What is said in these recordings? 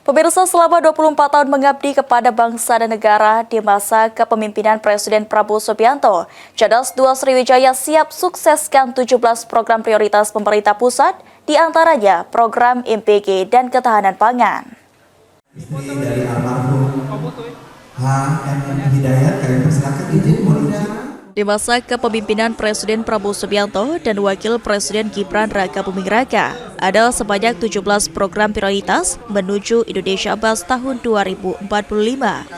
Pemirsa, selama 24 tahun mengabdi kepada bangsa dan negara di masa kepemimpinan Presiden Prabowo Subianto, Cadas 2 Sriwijaya siap sukseskan 17 program prioritas pemerintah pusat, di antaranya program MPG dan ketahanan pangan. Istri dari almarhum H.M. Hidayat, kalian persilakan Ibu menuju. Di masa kepemimpinan Presiden Prabowo Subianto dan Wakil Presiden Gibran Raka Buming Raka, ada sebanyak 17 program prioritas menuju Indonesia Emas tahun 2045.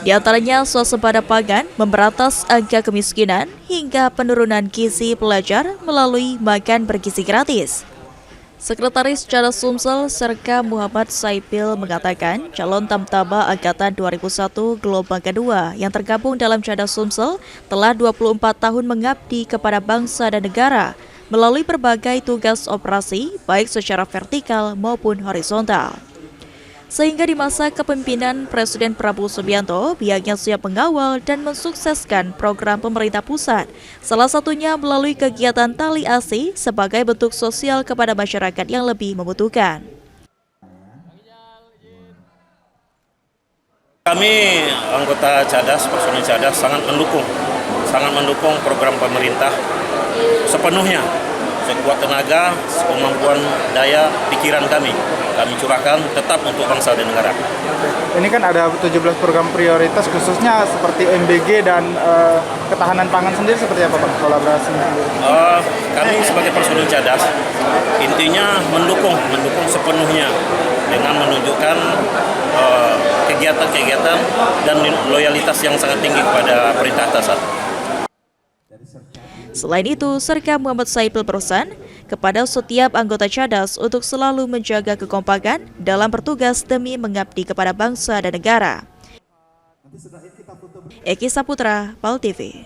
Di antaranya swasembada pangan, memberantas angka kemiskinan, hingga penurunan gizi pelajar melalui makan bergizi gratis. Sekretaris Cadas Sumsel Serka Muhammad Saipil mengatakan calon Tamtama Angkatan 2001 gelombang kedua yang tergabung dalam Cadas Sumsel telah 24 tahun mengabdi kepada bangsa dan negara melalui berbagai tugas operasi baik secara vertikal maupun horizontal. Sehingga di masa kepemimpinan Presiden Prabowo Subianto, pihaknya siap mengawal dan mensukseskan program pemerintah pusat, salah satunya melalui kegiatan Tali ASI sebagai bentuk sosial kepada masyarakat yang lebih membutuhkan. Kami anggota Cadas, personil Cadas sangat mendukung program pemerintah sepenuhnya, sekuat tenaga, kemampuan daya, pikiran kami curahkan tetap untuk bangsa dan negara. Ini kan ada 17 program prioritas khususnya seperti MBG dan ketahanan pangan sendiri seperti apa Pak kolaborasi? Kami sebagai personil Cadas intinya mendukung sepenuhnya dengan menunjukkan kegiatan-kegiatan dan loyalitas yang sangat tinggi kepada perintah atasan. Selain itu, Serka Muhammad Saipil berpesan kepada setiap anggota Cadas untuk selalu menjaga kekompakan dalam bertugas demi mengabdi kepada bangsa dan negara. Eki Saputra, PAL TV.